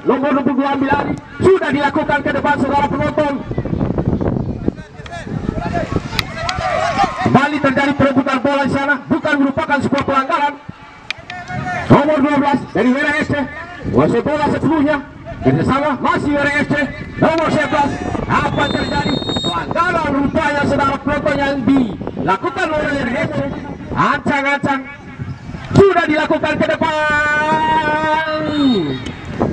nomor 22 ambil alih, sudah dilakukan ke depan saudara penonton. Kembali terjadi perebutan bola di sana, bukan merupakan sebuah pelanggaran. Nomor 12 dari Wera FC menguasai bola sebelumnya, kerjasama masih Wera FC. Nomor 11, apa terjadi? Pelanggaran rupanya saudara penonton yang dilakukan oleh Wera FC. Ancang-ancang sudah dilakukan ke depan.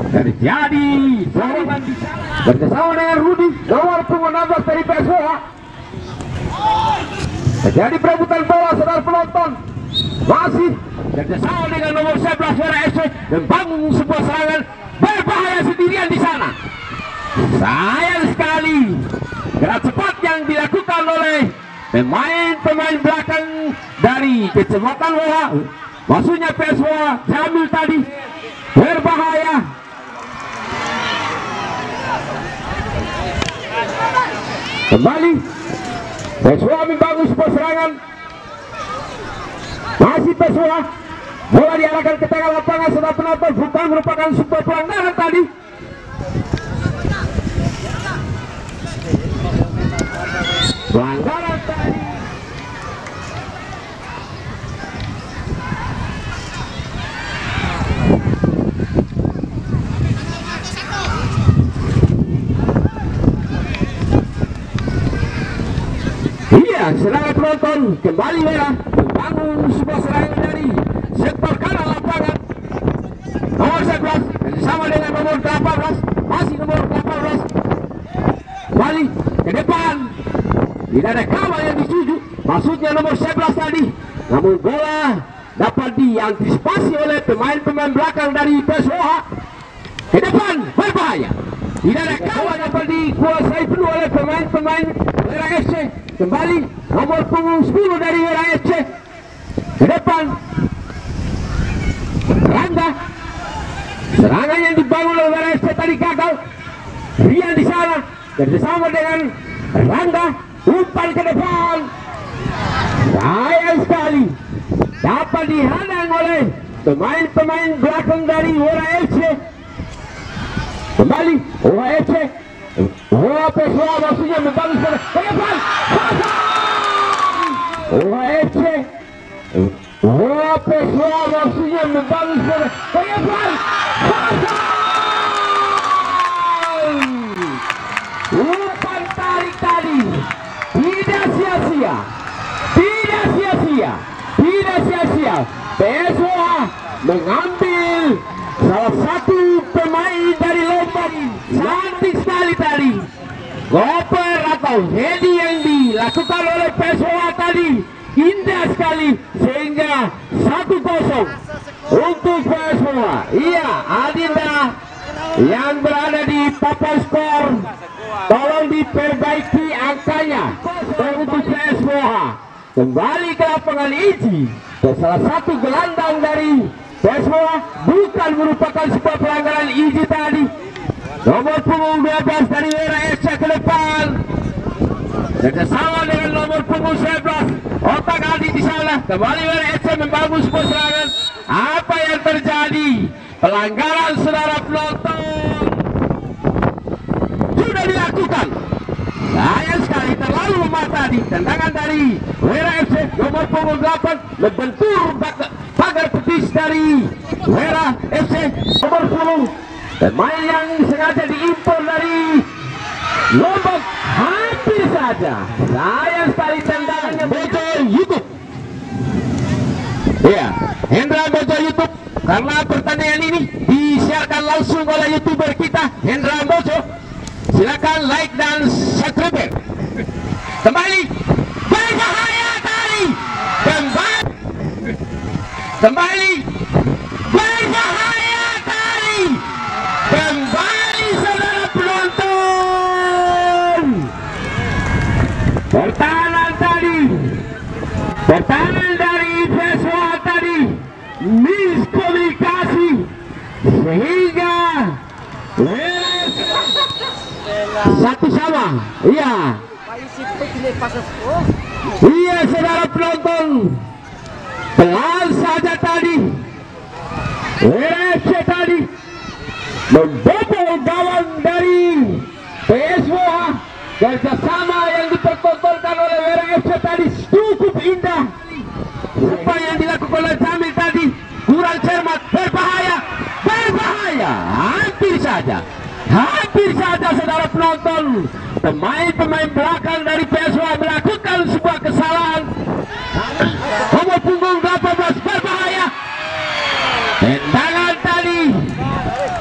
Terjadi serangan di sana kerjasama dengan Rudi, nomor punggung 16 dari PSWA. Terjadi perebutan bola saudara penonton, masih kerjasama dengan nomor 11 Wera FC membangun sebuah serangan berbahaya sendirian di sana. Sayang sekali gerak cepat yang dilakukan oleh pemain belakang dari Kecamatan Woha, maksudnya PSWA Jamil tadi, berbahaya. Kembali PSWA membangun sebuah serangan, masih PSWA, bola diarahkan ke tengah lapangan saudara penonton, bukan merupakan sebuah pelanggaran tadi. Pelanggaran tadi. Iya, serangan penonton kembali Wera membangun sebuah serangan dari sektor kanan lapangan. Nomor 11 bersama dengan nomor 18, masih nomor 18. Kembali ke depan, tidak ada kawan yang dituju, maksudnya nomor 11 tadi. Namun bola dapat diantisipasi oleh pemain belakang dari PSWA. Ke depan berbahaya, tidak ada kawan dapat dikuasai penuh oleh pemain Wera FC. Kembali nomor punggung 10 dari Wera FC ke depan. Rangga, serangan yang dibangun oleh Wera FC tadi gagal. Rian di sana kerjasama dengan Rangga, umpan ke depan. Sayang sekali dapat dihadang oleh pemain belakang dari Wera FC. Kembali Wera FC, Wera PSWA maksudnya membangun ke depan. Wera FC, Wera PSWA maksudnya membangun ke depan. Umpan tarik tadi tidak sia-sia, tidak sia-sia. PSWA mengambil salah satu pemain dari Lombok, cantik sekali tadi. Goper atau heady yang dilakukan oleh PSWA tadi indah sekali, sehingga 1-0 untuk PSWA. Iya, Adinda yang berada di papan skor, tolong diperbaiki angkanya untuk PSWA. Kembali ke lapangan Iji, salah satu gelandang dari PSWA, bukan merupakan sebuah pelanggaran Iji tadi. Nomor punggung 12 dari Wera FC ke depan, kerjasama dengan nomor punggung 11 Otak Adi di sana. Kembali Wera FC membangun sebuah serangan. Apa yang terjadi? Pelanggaran saudara penonton sudah dilakukan. Sayang sekali, terlalu lemah tadi. Tendangan dari Wera FC nomor punggung 8 membentur pagar petis dari Wera FC nomor 10. Pemain yang sengaja diimpor dari Lombok, hampir saja. Sayang sekali tendangannya. Bojo YouTube. Iya, Hendra Bojo YouTube. Karena pertandingan ini disiarkan langsung oleh YouTuber kita Hendra Bojo. Silakan like dan subscribe. Kembali berbahaya tadi. Kembali berbahaya tadi. Kembali saudara penonton. Pertahanan dari PSWA tadi miskomunikasi sehingga satu sama. Iya. Iya saudara penonton, pelan saja tadi WRC tadi membobol hampir saja saudara penonton, pemain-pemain belakang dari PSWA melakukan sebuah kesalahan. Nomor punggung 18 berbahaya. Tendangan tadi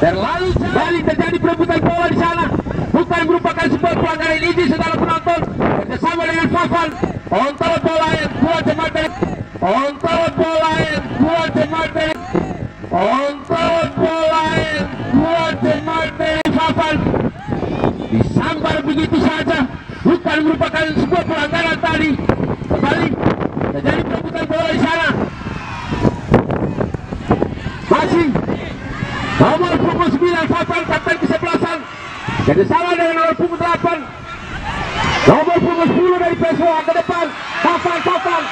terlalu kembali terjadi perebutan bola di sana. Bukan merupakan sebuah pelanggaran ini saudara penonton. Bersama dengan Fafan, kontrol bola yang kuat jemaat dari kontrol bola yang kuat jemaat dari kontrol bola yang kuat jemaat dari Fafan disambar begitu saja. Bukan merupakan sebuah pelanggaran tadi. Kembali terjadi perebutan bola di sana. Masih nomor punggung 9 Fafan, kapten kesebelasan, kerjasama dengan nomor punggung 8 nomor punggung 10 dari PSWA ke depan. Fafan Fafan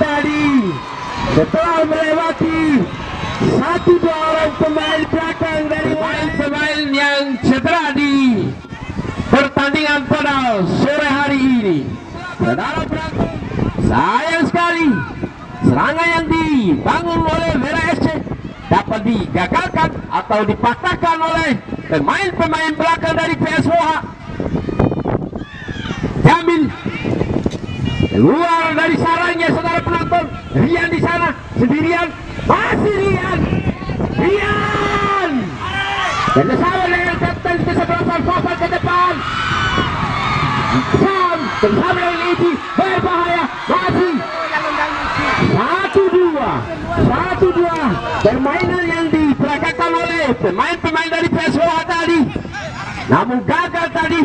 tadi setelah melewati 1-2 orang pemain belakang dari pemain yang cedera di pertandingan pada sore hari ini. Saudara penonton, sayang sekali serangan yang dibangun oleh Vera SC dapat digagalkan atau dipatahkan oleh pemain-pemain belakang dari PSWA. Jamil keluar dari sarangnya saudara penonton. Rian di sana sendirian, masih Rian bersama dengan kapten kesebelasan Fafan ke depan. Sam bersama dengan Iji berbahaya, masih 1-2 permainan yang diperagakan oleh pemain-pemain dari PSWA tadi, namun gagal tadi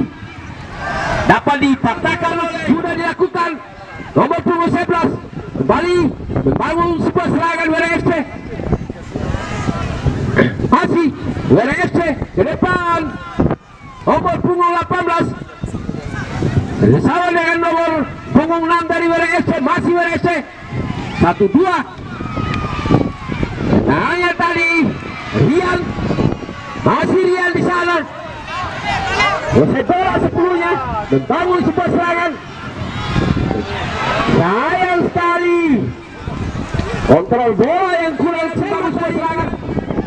dapat dipatahkan oleh sudah dilakukan nomor punggung 11 kembali membangun sebuah serangan WRFC. Masih WRFC ke depan, nomor punggung 18 bersama dengan nomor punggung 6 dari WRFC, masih WRFC 1-2. Nah tadi Rian, masih Rian di sana. Selesai bola 10-nya membangun sebuah serangan. Sayang sekali kontrol bola yang kurang membangun sebuah serangan.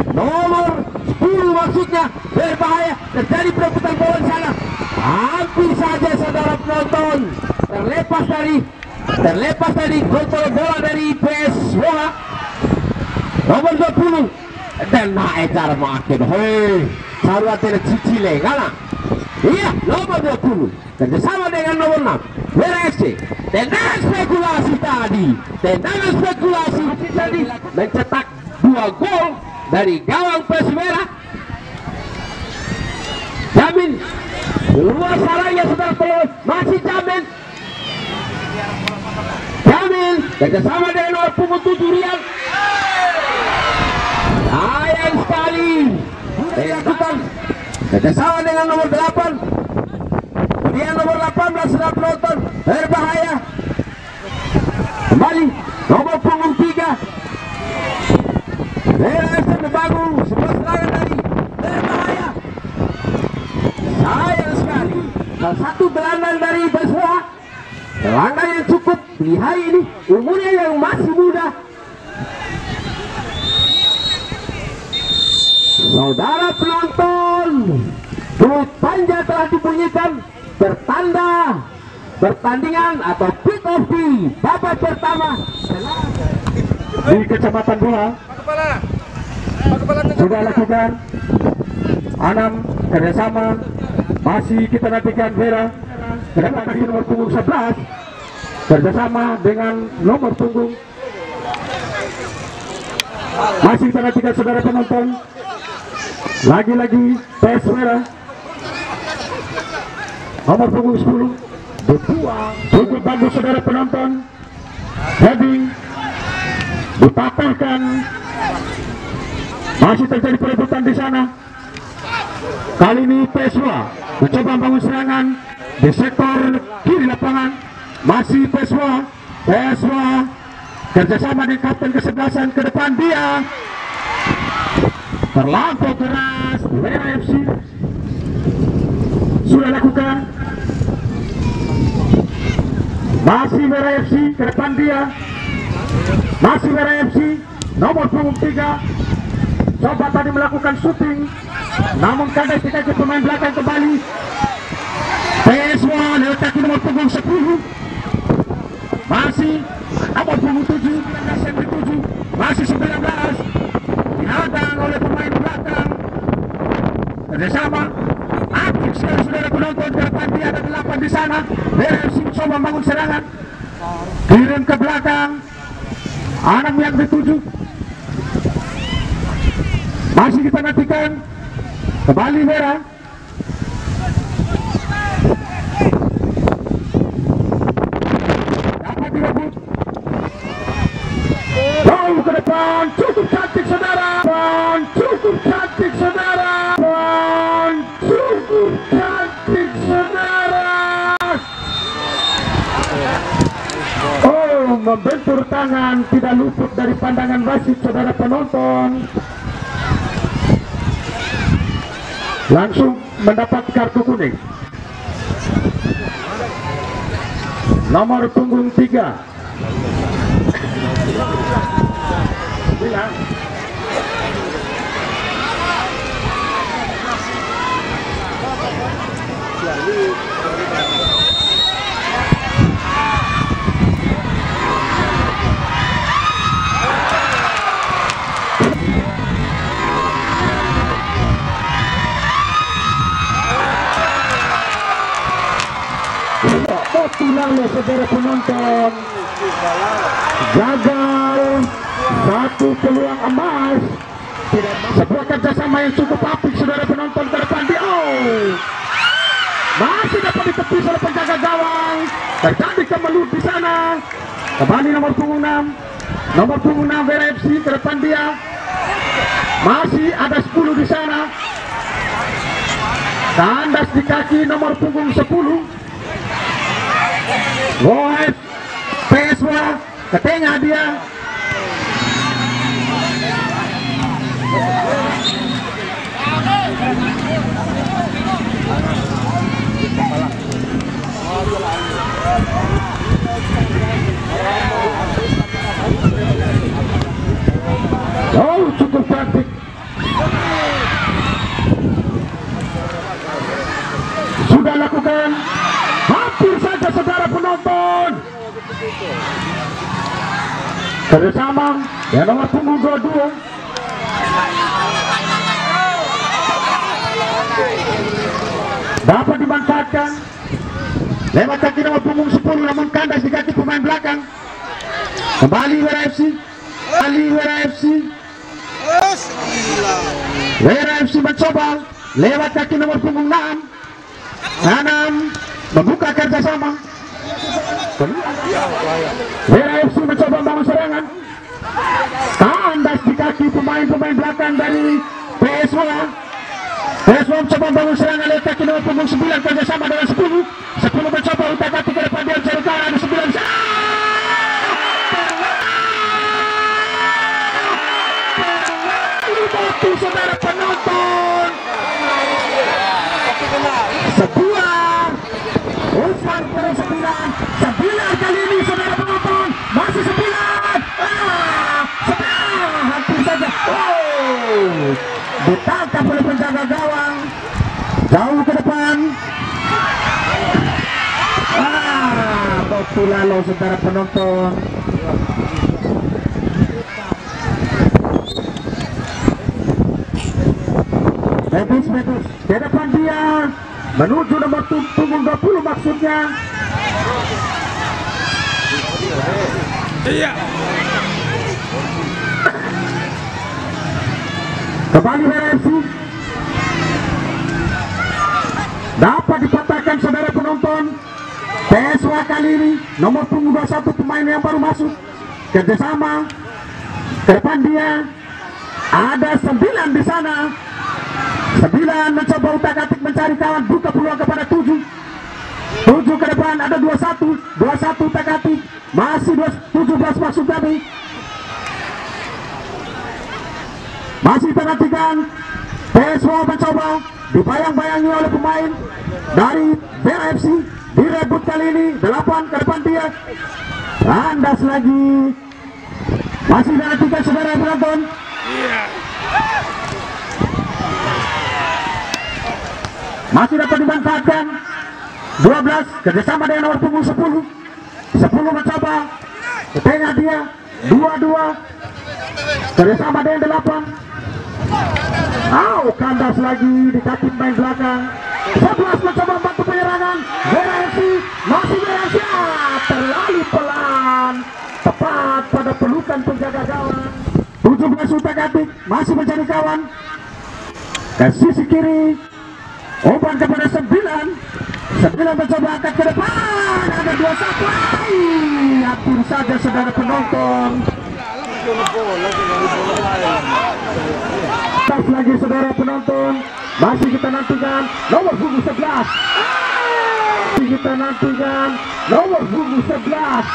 Nomor 10 maksudnya berbahaya, terjadi perebutan bola di sana. Hampir saja saudara penonton terlepas dari kontrol bola dari PSWA. Nomor 20 dan naik cara makin sarwa tidak cicile kana. Iya, nomor 20 kerjasama dengan nomor 6 WRFC. Tendangan spekulasi tadi mencetak 2 gol dari gawang PSWA. Jamin keluar sarangnya saudara pelawat, masih Jamin kerjasama dengan nomor punggung 7 Rian. Sayang sekali dilakukan kerjasama dengan nomor 8 Rian, nomor 18 sudah penonton berbahaya. Kembali nomor punggung 3 WRFC membangun sebuah serangan dari berbahaya. Sayang sekali salah satu gelandang dari PSWA, gelandang yang cukup di hari ini, umurnya yang masih muda. Saudara penonton, belut panja telah dibunyikan, bertanda pertandingan atau kick off di babak pertama di Kecamatan Bola. Sudah lakukan 6 kerjasama, masih kita nantikan Vera kedatangan kaki nomor punggung 11 kerjasama dengan nomor punggung, masih kita nantikan saudara penonton. Lagi-lagi PSWA nomor punggung 10 cukup bagus saudara penonton. Heading dipatahkan, masih terjadi perebutan di sana. Kali ini PSWA mencoba membangun serangan di sektor kiri lapangan. Masih PSWA kerjasama dengan kapten kesebelasan. Ke depan dia terlampau keras. Wera FC sudah lakukan, masih Wera FC. Ke depan dia masih Wera FC, nomor punggung 3 coba tadi melakukan shooting, namun kandas dikaki pemain belakang kembali. PSWA lewat kaki nomor punggung 10, masih nomor punggung 7, 19 masih 19, dihadang oleh pemain belakang. Kerjasama aktif sekali saudara penonton. Ke depan dia ada 8 di sana. BRFC coba membangun serangan, kirim ke belakang, anak yang dituju. Masih kita nantikan kembali Merah. Dapat direbut. Jauh ke depan, cukup cantik saudara. Cukup cantik saudara. Cukup cantik saudara. Oh, membentur tangan tidak luput dari pandangan wasit saudara penonton. Langsung mendapat kartu kuning. Nomor punggung 3. Lalu saudara penonton, gagal satu peluang emas. Sebuah kerjasama yang cukup apik saudara penonton. Ke depan di masih dapat ditepis oleh penjaga gawang. Terjadi kemelut di sana. Kembali nomor punggung 6 Wera FC. Ke depan dia masih ada 10 di sana. Tandas di kaki nomor punggung 10. Goes PSWA ke tengah dia. Oh, cukup cantik. Sudah lakukan. Hampir saja saudara penonton. Kerjasama yang nomor punggung 22. Dapat dimanfaatkan lewat kaki nomor punggung 10, namun kandas di kaki pemain belakang. Kembali Wera FC. Wera FC mencoba lewat kaki nomor punggung 6 membuka kerjasama. Wera FC mencoba membangun serangan, tandas di kaki pemain-pemain belakang dari PSWA. PSWA mencoba membangun serangan lewat kaki nomor punggung 9, kerjasama dengan 10 mencoba utak-atik ke depan dia mencari kawan. Ada 9 batu saudara penonton. Sebuah umpan pada 9 kali ini saudara penonton. Masih 9. Hampir saja. Ditangkap oleh penjaga gawang. Jauh ke depan. Waktu lalu saudara penonton. Betis di depan dia menuju nomor punggung 20 maksudnya. Iya. Kembali Wera FC. Dapat dipatahkan saudara penonton. PSWA kali ini nomor punggung 21 pemain yang baru masuk. Kerjasama ke depan dia ada 9 di sana. 9 mencoba utak-atik mencari kawan, buka peluang kepada 7 ke depan ada 21 utak-atik masih 17 maksud kami. Masih perhatikan PSW mencoba dibayang-bayangi oleh pemain dari BFC. Direbut kali ini 8 ke depan dia. Kandas lagi. Masih perhatikan saudara penonton. Masih dapat dimanfaatkan 12 kerjasama dengan nomor punggung 10 mencoba ke tengah dia 22 kerjasama dengan 8. Kandas lagi di kaki main belakang. 11 mencoba membantu penyerangan. Berhasil, masih berhasil. Terlalu pelan, tepat pada pelukan penjaga gawang. 17 utak-atik masih mencari kawan ke sisi kiri. Umpan kepada 9 mencoba angkat ke depan. Ada 21. Hampir saja saudara penonton. Tas lagi saudara penonton. Masih kita nantikan nomor punggung 11. Masih kita nantikan nomor punggung 11.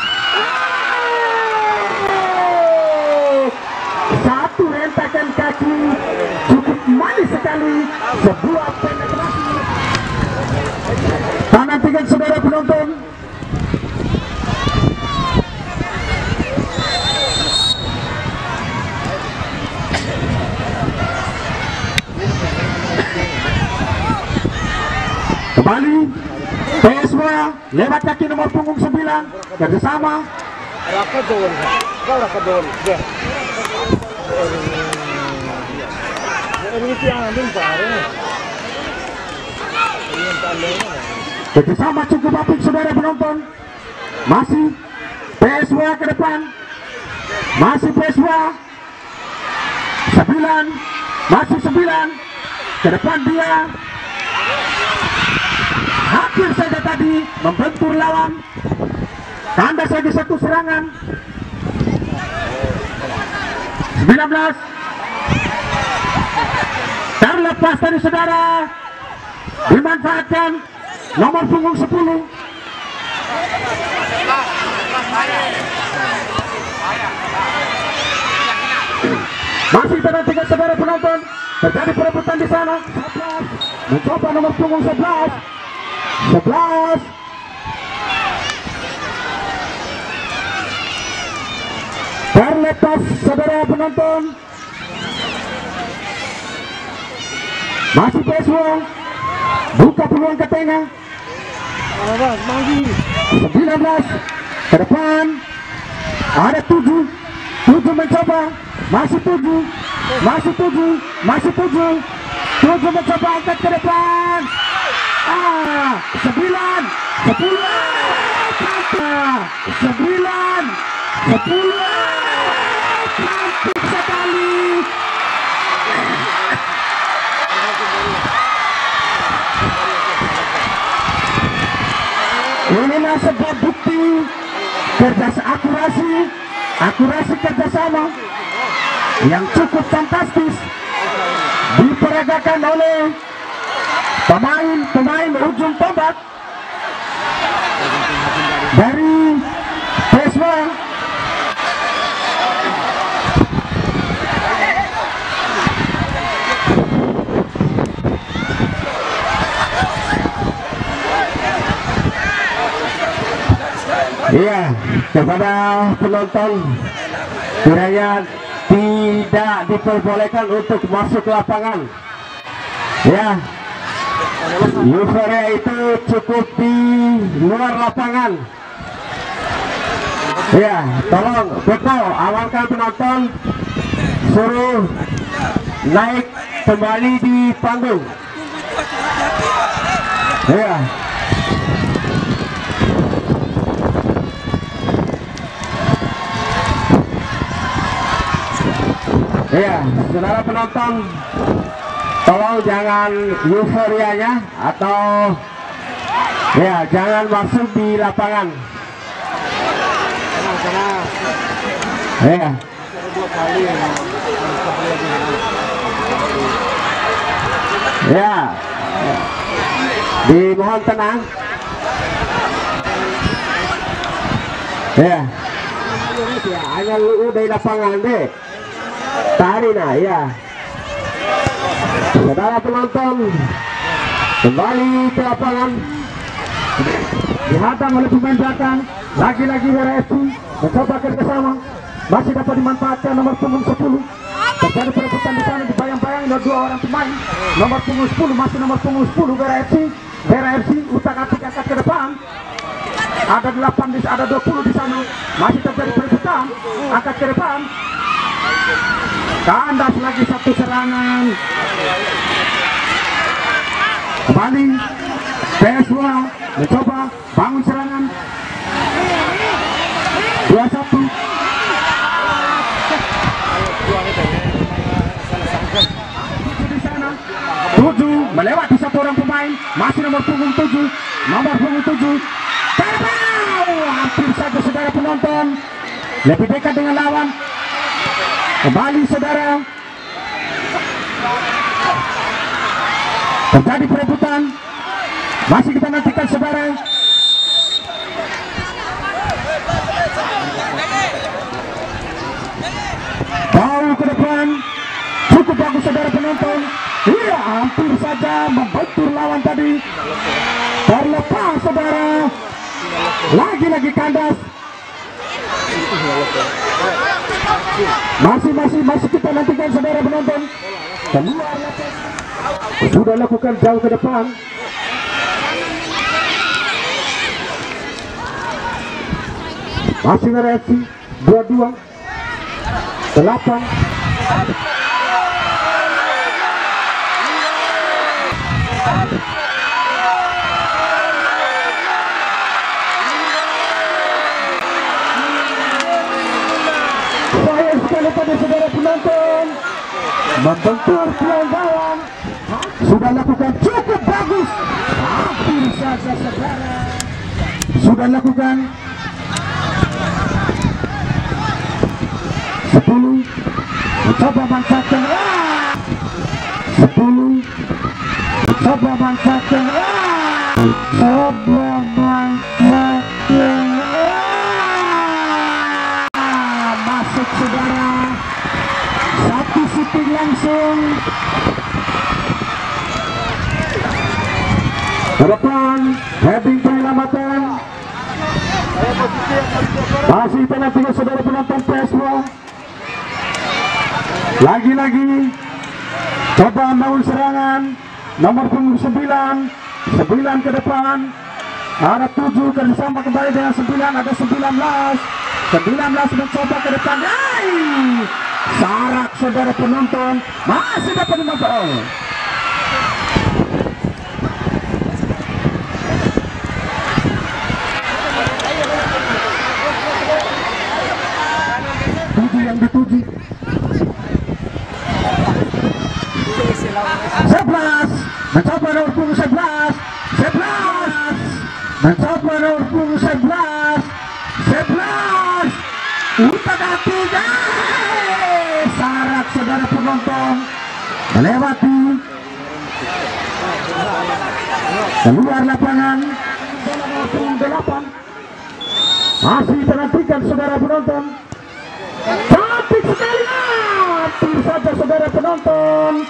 Satu rentakan kaki cukup manis sekali. Sebuah penetrasi. Kita nantikan saudara penonton. Kembali PSW lewat kaki nomor punggung 9 kerjasama. Kerjasama cukup apik saudara penonton. Masih PSW ke depan. Masih PSW 9. Masih 9 ke depan dia. Hampir saja tadi membentur lawan. Kandas lagi satu serangan. 19 terlepas dari saudara. Dimanfaatkan nomor punggung 10. Masih perhatikan saudara penonton. Terjadi perebutan di sana. 11 mencoba nomor punggung 11. Terlepas saudara penonton. Masih PSW buka peluang ke tengah. 19 ke depan. Ada 7 mencoba. Masih 7 mencoba angkat ke depan. 9 10 cantik sekali. Inilah sebuah bukti akurasi kerjasama yang cukup fantastis diperagakan oleh pemain ujung tombak dari PSW. Iya, kepada penonton kiranya tidak diperbolehkan untuk masuk ke lapangan. Ya, euforia itu cukup di luar lapangan. Ya, tolong betul amankan penonton, suruh naik kembali di panggung. Ya. Ya, saudara penonton, tolong jangan euforianya atau ya jangan masuk di lapangan. Ya. Ya. Dimohon tenang. Ya. Ya, hanya lu dari lapangan deh. Tari nah ya. Saudara penonton kembali ke lapangan. Dihadang oleh pemain belakang. Lagi-lagi WRFC mencoba kerjasama. Masih dapat dimanfaatkan nomor punggung 10. Terjadi perebutan di sana, dibayang-bayang ada dua orang pemain. Nomor punggung 10 masih nomor punggung 10 WRFC. WRFC utak-atik angkat ke depan. Ada 8 ada 20 di sana. Masih terjadi perebutan angkat ke depan. Kandas lagi satu serangan. Kembali PS2 mencoba bangun serangan. 2-1. Di sana 7 melewati satu orang pemain. Masih nomor punggung 7. Nomor punggung 7. Terbang! Hampir saja saudara penonton. Lebih dekat dengan lawan. Kembali saudara. Terjadi perebutan. Masih kita nantikan saudara. Bau ke depan. Cukup bagus saudara penonton. Iya, hampir saja membentur lawan tadi. Terlepas saudara. Lagi-lagi kandas. Masih kita nantikan saudara penonton. Keluar sudah lakukan jauh ke depan. Masih reaksi 22 8. Sayang sekali pada saudara penonton. Membentur pelanggaran. Sudah lakukan cukup bagus. Hampir saja saudara. Sudah lakukan 10. Mencoba manfaatkan 10. Mencoba manfaatkan masuk saudara. Satu shooting langsung ke depan. Heading penyelamatan. Masih penantikan saudara penonton PS2. Lagi-lagi coba membangun serangan. Nomor punggung 9 ke depan. Ada 7 kerjasama kembali dengan 9. Ada 19 mencoba ke depan. Sarak saudara penonton. Masih dapat dimanfaatkan. Yang dituju 11 mencoba nomor punggung 11 mencoba nomor punggung 11 utak-atik. Sarak saudara penonton melewati keluar lapangan. Nomor punggung 8 masih menantikan saudara penonton. Cantik sekali. Hampir saja saudara penonton.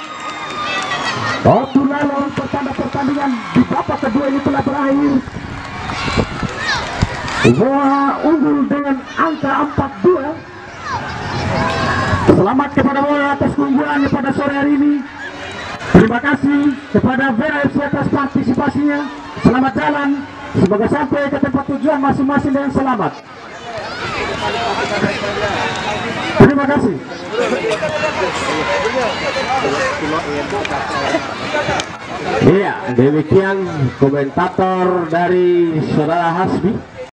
Waktu lalu pertandingan di babak kedua ini telah berakhir. Bola unggul dengan angka 4-2. Selamat kepada bola atas keunggulannya pada sore hari ini. Terima kasih kepada WRFC atas partisipasinya. Selamat jalan. Semoga sampai ke tempat tujuan masing-masing dengan selamat. Terima kasih. Iya, demikian komentator dari saudara Hasbi.